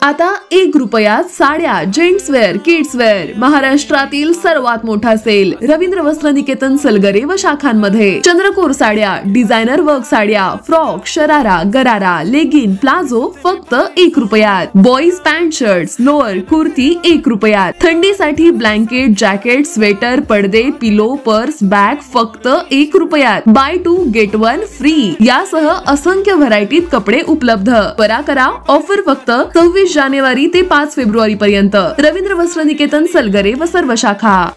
आता 1 रुपयात साड्या, जेंट्स वेअर, किड्स वेअर, महाराष्ट्रातील सर्वात मोठा सेल रवींद्र वस्त्र निकेतन सलगरे व शाखांमध्ये. चंद्रकोर साड्या, डिझायनर वर्क साड्या, फ्रॉक, शरारा, गरारा, लेगिन, प्लाझो फक्त 1 रुपयात. Boys pant shirts, lower, kurti 1 रुपयात. थंडीसाठी ब्लँकेट, जॅकेट, स्वेटर, पडदे, पिलो, पर्स, बॅग फक्त 1 रुपयात. बाय 2 गेट 1 फ्री यासह असंख्य व्हरायटीत कपडे उपलब्ध. परा करा, ऑफर फक्त 26 जानेवारी ते 5 फेब्रुवारी पर्यंत. रवींद्र वस्त्र निकेतन सलगरे व सर्व शाखा.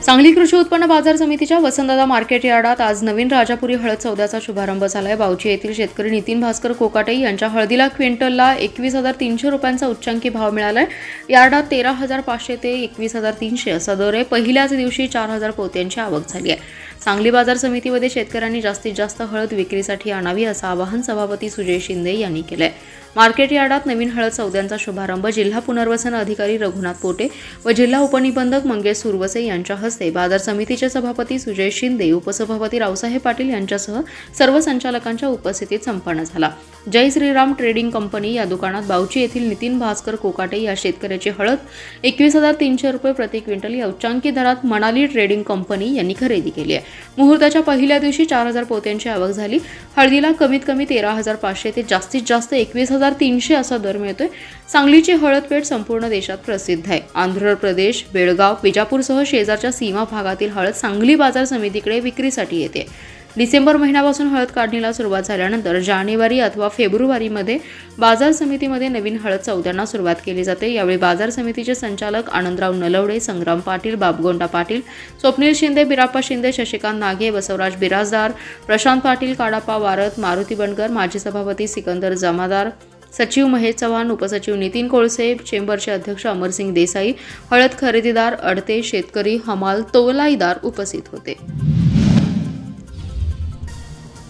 सांगली कृषी उत्पन्न बाजार समितीच्या वसंतदादा मार्केट यार्डात आज नवीन राजापुरी हळद सौद्याचा शुभारंभ झालाय. बावची येथील शेतकरी नितीन भास्कर कोकाटे यांच्या हळदीला क्विंटलला 21,300 रुपयांचा उच्चांकी भाव मिळालाय. यार्डात 13,500 ते 21,300 असा दर आहे. पहिल्याच दिवशी 4,000 पोत्यांची आवक झाली आहे. सांगली बाजार समितीमध्ये शेतकऱ्यांनी जास्तीत जास्त हळद विक्रीसाठी आणावी असं आवाहन सभापती सुजय शिंदे यांनी केलंय. मार्केट यार्डात नवीन हळद सौद्यांचा शुभारंभ जिल्हा पुनर्वसन अधिकारी रघुनाथ पोटे व जिल्हा उपनिबंधक मंगेश सुरवसे यांच्या हस्ते बाजार समितीचे सभापती सुजय शिंदे, उपसभापती रावसाहेब पाटील यांच्यासह सर्व संचालकांच्या उपस्थितीत संपन्न झाला. जय श्रीराम ट्रेडिंग कंपनी या दुकानात बावची येथील नितीन भास्कर कोकाटे या शेतकऱ्याची हळद 21,300 रुपये प्रति क्विंटल या उच्चांकी दरात मनाली ट्रेडिंग कंपनी यांनी खरेदी केली आहे. मुहूर्ताच्या पहिल्या दिवशी 4,000 पोत्यांची आवक झाली. हळदीला कमीत कमी 13,500 ते जास्तीत जास्त 21,300 असा दर मिळतोय. सांगलीची हळद पेठ संपूर्ण देशात प्रसिद्ध आहे. आंध्र प्रदेश, बेळगाव, विजापूरसह शेजारच्या सीमा भागातील हळद सांगली बाजार समितीकडे विक्रीसाठी येते. डिसेंबर महिन्यापासून हळद काढणीला सुरुवात झाल्यानंतर जानेवारी अथवा फेब्रुवारीमध्ये बाजार समितीमध्ये नवीन हळद सौद्यांना सुरुवात केली जाते. यावेळी बाजार समितीचे संचालक आनंदराव नलवडे, संग्राम पाटील, बाबगोंडा पाटील, स्वप्नील शिंदे, बिराप्पा शिंदे, शशिकांत नागे, बसवराज बिराजदार, प्रशांत पाटील, काडाप्पा वारत, मारुती बनकर, माजी सभापती सिकंदर जमादार, सचिव महेश चव्हाण, उपसचिव नितीन कोळसे, चेंबरचे अध्यक्ष अमरसिंग देसाई, हळद खरेदीदार, अडते, शेतकरी, हमाल, तोलाईदार उपस्थित होते.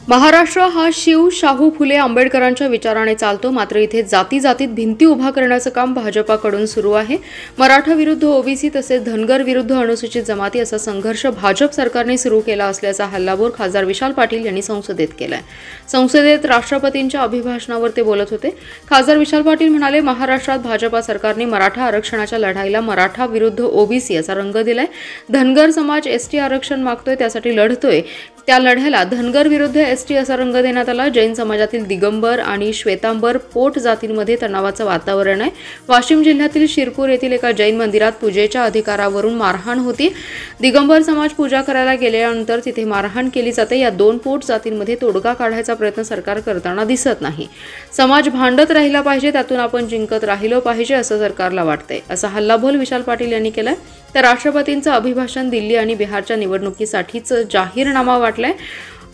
महाराष्ट्र हा शिव, शाहू, फुले, आंबेडकरांच्या विचाराने चालतो. मात्र इथे जाती जातीत भिंती उभा करण्याचं काम भाजपाकडून सुरू आहे. मराठा विरुद्ध ओबीसी तसेच धनगर विरुद्ध अनुसूचित जमाती असा संघर्ष भाजप सरकारने सुरू केला असल्याचा हल्लाबोल खासदार विशाल पाटील यांनी संसदेत केलाय. संसदेत राष्ट्रपतींच्या अभिभाषणावर ते बोलत होते. खासदार विशाल पाटील म्हणाले, महाराष्ट्रात भाजपा सरकारने मराठा आरक्षणाच्या लढाईला मराठा विरुद्ध ओबीसी असा रंग दिलाय. धनगर समाज एसटी आरक्षण मागतोय, त्यासाठी लढतोय. त्या लढ्याला धनगर विरुद्ध एसटी असा रंग देण्यात आला. जैन समाजातील दिगंबर आणि श्वेतांबर पोट जातींमध्ये तणावाचं वातावरण आहे. वाशिम जिल्ह्यातील शिरपूर येथील एका जैन मंदिरात पूजेच्या अधिकारावरून मारहाण होती. दिगंबर समाज पूजा करायला गेल्यानंतर तिथे मारहाण केली जाते. या 2 पोट जातींमध्ये तोडगा काढायचा प्रयत्न सरकार करताना दिसत नाही. समाज भांडत राहिला पाहिजे, त्यातून आपण जिंकत राहिलो पाहिजे असं सरकारला वाटतंय, असा हल्लाबोल विशाल पाटील यांनी केलाय. तर राष्ट्रपतींचं अभिभाषण दिल्ली आणि बिहारच्या निवडणुकीसाठीच जाहीरनामा वाटलाय.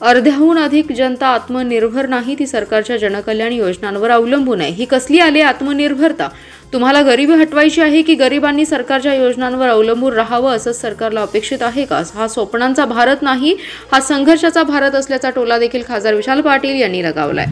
अर्ध्याहून अधिक जनता आत्मनिर्भर नाही, ती सरकारच्या जनकल्याण योजनांवर अवलंबून आहे. ही कसली आली आत्मनिर्भरता? तुम्हाला गरिबी हटवायची आहे की गरिबांनी सरकारच्या योजनांवर अवलंबून राहावं असं सरकारला अपेक्षित आहे का? हा स्वप्नांचा भारत नाही, हा संघर्षाचा भारत असल्याचा टोला देखील खासदार विशाल पाटील यांनी लगावलाय.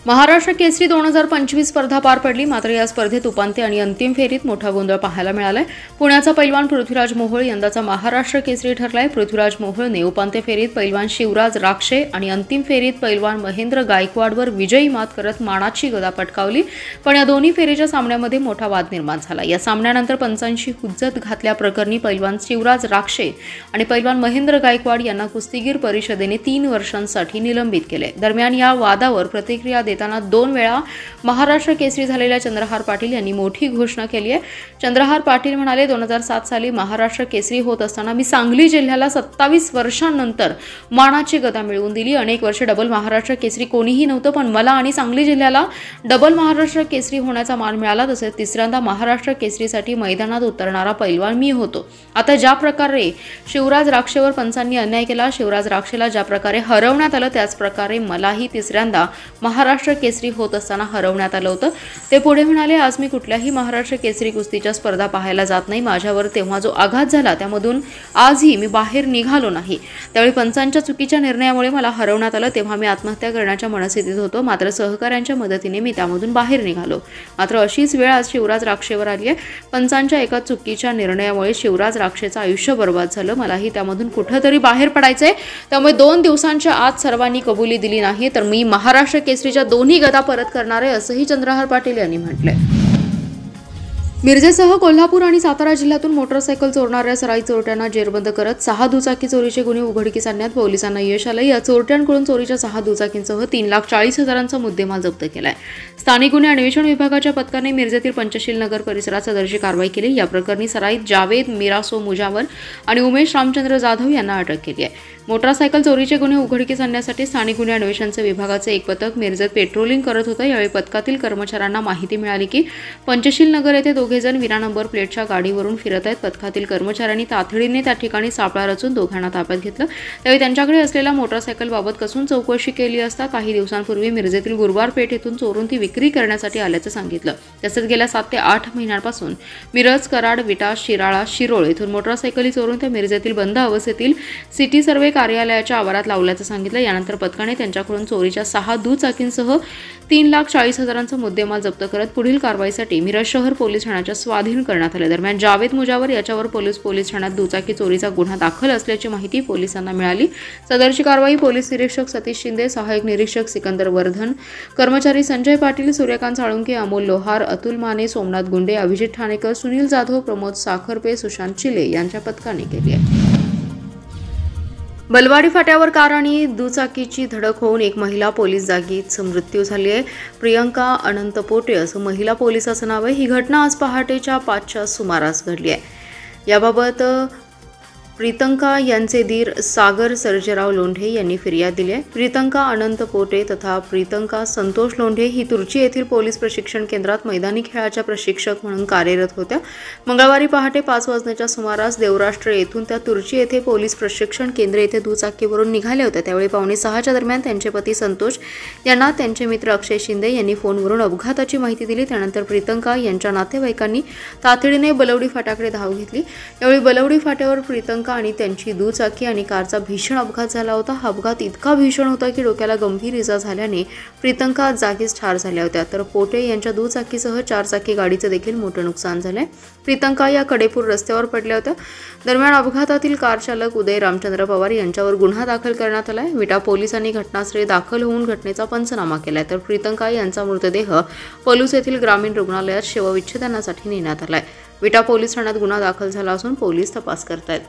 महाराष्ट्र केसरी 2025 स्पर्धा पार पडली. मात्र या स्पर्धेत उपांत्य आणि अंतिम फेरीत मोठा गोंधळ पाहायला मिळालाय. पुण्याचा पैलवान पृथ्वीराज मोहोळ यंदाचा महाराष्ट्र केसरी ठरलाय. पृथ्वीराज मोहोळने उपांत्य फेरीत पैलवान शिवराज राक्षे आणि अंतिम फेरीत पैलवान महेंद्र गायकवाडवर विजयी मात करत मानाची गदा पटकावली. पण या दोन्ही फेरीच्या सामन्यामध्ये मोठा वाद निर्माण झाला. या सामन्यानंतर पंचांची हुज्जत घातल्याप्रकरणी पैलवान शिवराज राक्षे आणि पैलवान महेंद्र गायकवाड यांना कुस्तीगीर परिषदेने 3 वर्षांसाठी निलंबित केले. दरम्यान या वादावर प्रतिक्रिया देताना 2 वेळा महाराष्ट्र केसरी झालेल्या चंद्रहार पाटील यांनी मोठी घोषणा केली आहे. चंद्रहार पाटील म्हणाले, 2007 साली महाराष्ट्र केसरी होत असताना मी सांगली जिल्ह्याला 27 वर्षांनंतर मानाची गदा मिळवून दिली. अनेक वर्षे डबल महाराष्ट्र केसरी कोणीही नव्हतं, पण मला आणि सांगली जिल्ह्याला डबल महाराष्ट्र केसरी होण्याचा मान मिळाला. तसेच तिसऱ्यांदा महाराष्ट्र केसरीसाठी मैदानात उतरणारा पैलवान मी होतो. आता ज्या प्रकारे शिवराज राक्षेवर पंचांनी अन्याय केला, शिवराज राक्षेला ज्या प्रकारे हरवण्यात आलं, त्याच प्रकारे मलाही तिसऱ्यांदा महाराष्ट्र महाराष्ट्र केसरी होत असताना हरवण्यात आलं होतं. ते पुढे म्हणाले, आज मी कुठल्याही महाराष्ट्र केसरी कुस्तीच्या स्पर्धा पाहायला जात नाही. माझ्यावर तेव्हा जो आघात झाला त्यामधून आजही मी बाहेर निघालो नाही. त्यावेळी पंचांच्या चुकीच्या निर्णयामुळे मला हरवण्यात आलं. तेव्हा मी आत्महत्या करण्याच्या मनस्थितीत होतो. मात्र सहकाऱ्यांच्या मदतीने मी त्यामधून बाहेर निघालो. मात्र अशीच वेळ आज शिवराज राक्षेवर आली आहे. पंचांच्या एका चुकीच्या निर्णयामुळे शिवराज राक्षेचं आयुष्य बर्बाद झालं. मलाही त्यामधून कुठंतरी बाहेर पडायचंय. त्यामुळे 2 दिवसांच्या आत सर्वांनी कबुली दिली नाही तर मी महाराष्ट्र केसरीच्या दोन्ही गदा परत करणार आहे, असंही चंद्रहार पाटील यांनी म्हटलंय. मिरजेसह कोल्हापूर आणि सातारा जिल्ह्यातून मोटरसायकल चोरणाऱ्या सराई चोरट्यांना जेरबंद करत 6 दुचाकी चोरीचे गुन्हे उघडकीस आणण्यात पोलिसांना यश आलं. या चोरट्यांकडून चोरीच्या 6 दुचाकींसह 3,40,000चा मुद्देमाल जप्त केलाय. स्थानिक गुन्हे अन्वेषण विभागाच्या पथकाने मिरजेतील पंचशील नगर परिसरात सदरची कारवाई केली. या प्रकरणी सराईत जावेद मिरासो मुजावर आणि उमेश रामचंद्र जाधव यांना अटक केली आहे. मोटरसायकल चोरीचे गुन्हे उघडकीस आणण्यासाठी स्थानिक गुन्हे अन्वेषण विभागाचे एक पथक मिरजेत पेट्रोलिंग करत होतं. यावेळी पथकातील कर्मचाऱ्यांना माहिती मिळाली की पंचशील नगर येथे 2 जण विना नंबर प्लेटच्या गाडीवरून फिरत आहेत. पथकातील कर्मचाऱ्यांनी तातडीने त्या ठिकाणी सापळा रचून दोघांना ताब्यात घेतलं. त्यावेळी त्यांच्याकडे असलेल्या मोटरसायकलबाबत कसून चौकशी केली असता काही दिवसांपूर्वी मिरजेतील गुरुवार पेठ येथून चोरून ती विक्री करण्यासाठी आल्याचं सांगितलं. तसंच गेल्या 7 ते 8 महिन्यांपासून मिरज, कराड, विटा, शिराळा, शिरोळ येथून मोटरसायकली चोरून त्या मिरजेतील बंद अवस्थेतील सिटी सर्वे कार्यालयाच्या आवारात लावल्याचं सांगितलं. यानंतर पथकाने त्यांच्याकडून चोरीच्या 6 दुचाकींसह 3,40,000चा मुद्देमाल जप्त करत पुढील कारवाईसाठी मिरज शहर पोलीस ठाण्याच्या स्वाधीन करण्यात आले. दरम्यान जावेद मुजावर याच्यावर पोलीस ठाण्यात दुचाकी चोरीचा गुन्हा दाखल असल्याची माहिती पोलिसांना मिळाली. सदरची कारवाई पोलीस निरीक्षक सतीश शिंदे, सहाय्यक निरीक्षक सिकंदर वर्धन, कर्मचारी संजय पाटील, सूर्यकांत साळुंके, अमोल लोहार, अतुल माने, सोमनाथ गुंडे, अभिजित ठाणेकर, सुनील जाधव, प्रमोद साखरपे, सुशांत चिले यांच्या पथकाने केली आहे. बलवाडी फाट्यावर कार आणि दुचाकीची धडक होऊन एक महिला पोलीस जागीच मृत्यू झाली आहे. प्रियंका अनंत पोटे असं महिला पोलिसाचं नाव आहे. ही घटना आज पहाटेच्या 5च्या सुमारास घडली आहे. याबाबत प्रीतंका यांचे दीर सागर सर्जेराव लोंढे यांनी फिर्याद दिली आहे. प्रीतंका अनंत पोटे तथा प्रीतंका संतोष लोंढे ही तुर्ची येथील पोलीस प्रशिक्षण केंद्रात मैदानी खेळाच्या प्रशिक्षक म्हणून कार्यरत होत्या. मंगळवारी पहाटे 5 वाजण्याच्या सुमारास देवराष्ट्र येथून त्या तुर्ची येथे पोलीस प्रशिक्षण केंद्र येथे दुचाकीवरून निघाल्या होत्या. त्यावेळी 5:45च्या दरम्यान त्यांचे पती संतोष यांना त्यांचे मित्र अक्षय शिंदे यांनी फोनवरून अपघाताची माहिती दिली. त्यानंतर प्रीतंका यांच्या नातेवाईकांनी तातडीने बलवडी फाट्याकडे धाव घेतली. यावेळी बलवडी फाट्यावर प्रीतंका आणि त्यांची दुचाकी आणि कारचा भीषण अपघात झाला होता. हा अपघात इतका भीषण होता की डोक्याला गंभीर इजा झाल्याने प्रीतंका जागीच ठार झाल्या होत्या. तर पोटे यांच्या दुचाकीसह 4 चाकी गाडीचं देखील मोठं नुकसान झालंय. प्रीतंका या कडेपूर रस्त्यावर पडल्या होत्या. दरम्यान अपघातातील कार चालक उदय रामचंद्र पवार यांच्यावर गुन्हा दाखल करण्यात आलाय. विटा पोलिसांनी घटनास्थळी दाखल होऊन घटनेचा पंचनामा केलाय. तर प्रीतंका यांचा मृतदेह पलूस येथील ग्रामीण रुग्णालयात शवविच्छेदनासाठी नेण्यात आलाय. विटा पोलीस ठाण्यात गुन्हा दाखल झाला असून पोलीस तपास करतायत.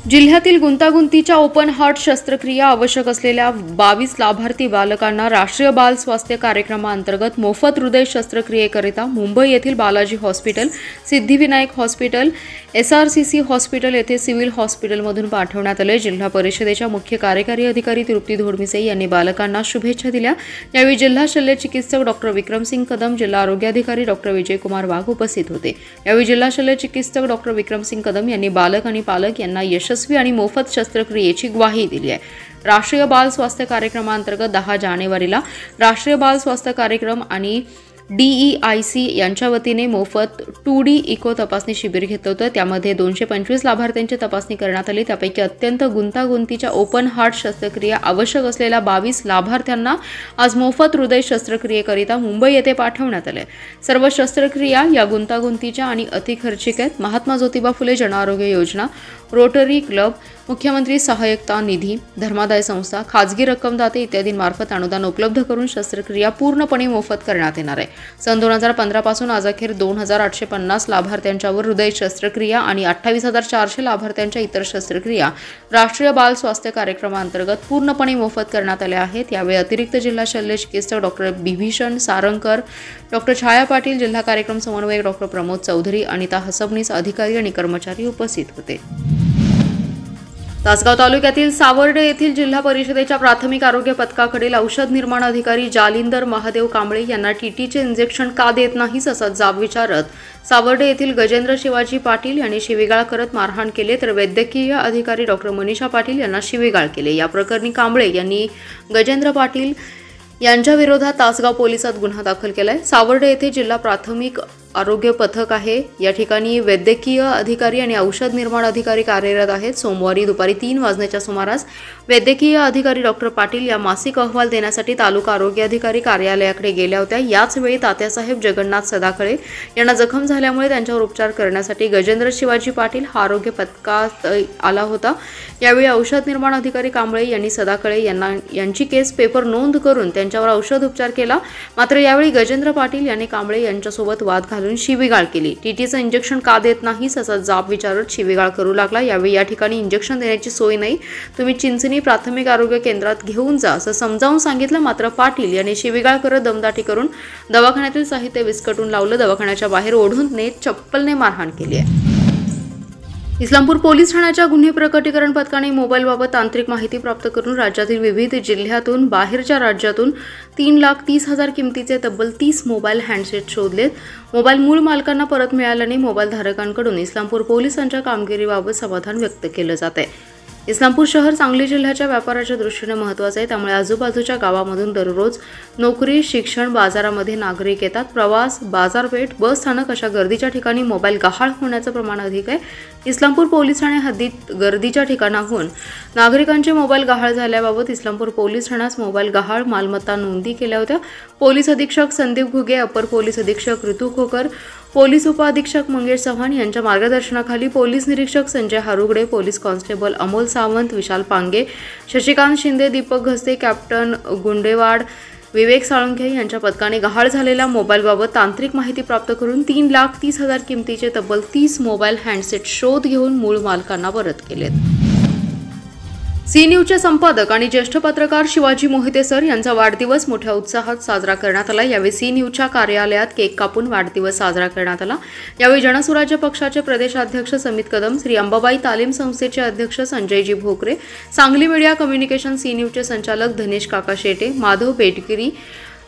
जिल्ह्यातील गुंतागुंतीच्या ओपन हार्ट शस्त्रक्रिया आवश्यक असलेल्या 22 लाभार्थी बालकांना राष्ट्रीय बाल स्वास्थ्य कार्यक्रमाअंतर्गत मोफत हृदय शस्त्रक्रियेकरिता मुंबई येथील Balaji hospital, Siddhivinayak hospital, SRCC hospital येथे सिव्हिल हॉस्पिटलमधून पाठवण्यात आले. जिल्हा परिषदेच्या मुख्य कार्यकारी अधिकारी तृप्ती धोडमिसे यांनी बालकांना शुभेच्छा दिल्या. यावेळी जिल्हा शल्य चिकित्सक डॉक्टर विक्रमसिंग कदम, जिल्हा आरोग्याधिकारी डॉक्टर विजयकुमार वाघ उपस्थित होते. यावेळी जिल्हा शल्य चिकित्सक डॉक्टर विक्रमसिंग कदम यांनी बालक आणि पालक यांना यशस्वी आणि मोफत शस्त्रक्रियेची ग्वाही दिली आहे. राष्ट्रीय बाल स्वास्थ्य कार्यक्रमाअंतर्गत 10 जानेवारीला राष्ट्रीय बाल स्वास्थ्य कार्यक्रम आणि DEIC यांच्या वतीने मोफत 2D इको तपासणी शिबिर घेतलं होतं. त्यामध्ये 225 लाभार्थ्यांची तपासणी करण्यात आली. त्यापैकी अत्यंत गुंतागुंतीच्या ओपन हार्ट शस्त्रक्रिया आवश्यक असलेल्या 22 लाभार्थ्यांना आज मोफत हृदय शस्त्रक्रियेकरिता मुंबई येथे पाठवण्यात आले. सर्व शस्त्रक्रिया या गुंतागुंतीच्या आणि अतिखर्चिक आहेत. महात्मा ज्योतिबा फुले जनआरोग्य योजना, रोटरी क्लब, मुख्यमंत्री सहाय्यता निधी, धर्मादाय संस्था, खाजगी रक्कमदाते इत्यादींमार्फत अनुदान उपलब्ध करून शस्त्रक्रिया पूर्णपणे मोफत करण्यात येणार आहे. सन 2015 पासून आज अखेर 2,850 लाभार्थ्यांच्यावर हृदय शस्त्रक्रिया आणि 28,400 लाभार्थ्यांच्या इतर शस्त्रक्रिया राष्ट्रीय बाल स्वास्थ्य कार्यक्रमाअंतर्गत पूर्णपणे मोफत करण्यात आल्या आहेत. यावेळी अतिरिक्त जिल्हा शल्य चिकित्सक डॉक्टर बिभीषण सारंगकर, डॉक्टर छाया पाटील, जिल्हा कार्यक्रम समन्वयक डॉक्टर प्रमोद चौधरी, अनिता हसबनीस अधिकारी आणि कर्मचारी उपस्थित होते. तासगाव तालुक्यातील सावर्डे येथील जिल्हा परिषदेच्या प्राथमिक आरोग्य पथकाकडील औषध निर्माण अधिकारी जालिंदर महादेव कांबळे यांना टीटीचे इंजेक्शन का देत नाहीस असा जाब विचारत सावर्डे येथील गजेंद्र शिवाजी पाटील यांनी शिवीगाळ करत मारहाण केले, तर वैद्यकीय अधिकारी डॉक्टर मनीषा पाटील यांना शिवीगाळ केले। या प्रकरणी कांबळे यांनी गजेंद्र पाटील यांच्या विरोधात तासगाव पोलिसात गुन्हा दाखल केलाय। सावर्डे येथे जिल्हा प्राथमिक आरोग्य पथक आहे। या ठिकाणी वैद्यकीय अधिकारी आणि औषध निर्माण अधिकारी कार्यरत आहेत। सोमवारी दुपारी 3 वाजण्याच्या सुमारास वैद्यकीय अधिकारी डॉक्टर पाटील या मासिक अहवाल देण्यासाठी तालुका आरोग्य अधिकारी कार्यालयाकडे गेल्या होत्या। याच वेळी तात्यासाहेब जगन्नाथ सदाखळे यांना जखम झाल्यामुळे त्यांच्यावर उपचार करण्यासाठी गजेंद्र शिवाजी पाटील हा आरोग्य पथकात आला होता। यावेळी औषध निर्माण अधिकारी कांबळे यांनी सदाखळे यांची केस पेपर नोंद करून त्यांच्यावर औषध उपचार केला। मात्र यावेळी गजेंद्र पाटील यांनी कांबळे यांच्यासोबत वाद घालून शिवीगाळ केली। टीटीचं इंजेक्शन का देत नाहीस असा जाब विचारत शिवीगाळ करू लागला। यावेळी या ठिकाणी इंजेक्शन देण्याची सोय नाही, तुम्ही चिंचणी प्राथमिक आरोग्य केंद्रात घेऊन जा असं समजावून सांगितलं। मात्र पाटील यांनी शिवीगाळ करत दमदाटी करून दवाखान्यातील साहित्य विस्कटून लावलं। दवाखान्याच्या बाहेर ओढून नेत चप्पलने मारहाण केली आहे। इस्लामपूर पोलीस ठाण्याच्या गुन्हे प्रकटीकरण पथकाने मोबाईलबाबत तांत्रिक माहिती प्राप्त करून राज्यातील विविध जिल्ह्यातून बाहेरच्या राज्यातून 3,30,000 किमतीचे तब्बल 30 मोबाईल हँडसेट शोधलेत। मोबाईल मूळ मालकांना परत मिळाल्याने मोबाईल धारकांकडून इस्लामपूर पोलिसांच्या कामगिरीबाबत समाधान व्यक्त केलं जात आहे। इस्लामपूर शहर सांगली जिल्ह्याच्या व्यापाराच्या दृष्टीने महत्त्वाचे आहे, त्यामुळे आजूबाजूच्या गावामधून दररोज नोकरी, शिक्षण, बाजारामध्ये नागरिक येतात। प्रवास, बाजारपेठ, बस स्थानक अशा गर्दीच्या ठिकाणी मोबाईल गहाळ होण्याचं प्रमाण अधिक आहे। इस्लामपूर पोलीस ठाणे हद्दीत गर्दीच्या ठिकाणाहून नागरिकांचे मोबाईल गहाळ झाल्याबाबत इस्लामपूर पोलीस ठाण्यास मोबाईल गहाळ मालमत्ता नोंदी केल्या होत्या। पोलीस अधीक्षक संदीप घुगे, अपर पोलीस अधीक्षक ऋतू खोकर, पोलीस उपअधीक्षक मंगेश चव्हाण यांच्या मार्गदर्शनाखाली पोलीस निरीक्षक संजय हारुगडे, पोलीस कॉन्स्टेबल अमोल सावंत, विशाल पांगे, शशिकांत शिंदे, दीपक घस्ते, कॅप्टन गुंडेवाड, विवेक साळुंखे यांच्या पथकाने गहाळ झालेल्या मोबाईलबाबत तांत्रिक माहिती प्राप्त करून 3,30,000 किमतीचे तब्बल 30 मोबाईल हँडसेट शोध घेऊन मूळ मालकांना परत केलेत। सी न्यूजचे संपादक आणि ज्येष्ठ पत्रकार शिवाजी मोहिते सर यांचा वाढदिवस मोठ्या उत्साहात साजरा करण्यात आला। यावेळी सी न्यूजच्या कार्यालयात केक कापून वाढदिवस साजरा करण्यात आला। यावेळी जनसुराज्य पक्षाचे प्रदेशाध्यक्ष समित कदम, श्री अंबाबाई तालीम संस्थेचे अध्यक्ष Sanjayji Bhokare, Sangli media communication C न्यूजचे संचालक धनेश काका शेटे, माधव बेटगिरी,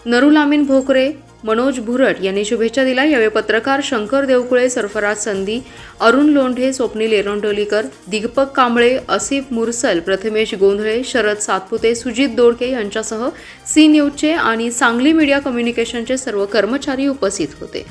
नरुलामीन भोकरे, मनोज भुरट यांनी शुभेच्छा दिल्या। यावेळी पत्रकार शंकर देवकुळे, सरफराज संधी, अरुण लोंढे, स्वप्नील एरोंडोलीकर, दीपक कांबळे, असिफ मुरसल, प्रथमेश गोंधळे, शरद सातपुते, सुजित दोडके यांच्यासह सी न्यूजचे आणि सांगली मीडिया कम्युनिकेशनचे सर्व कर्मचारी उपस्थित होते।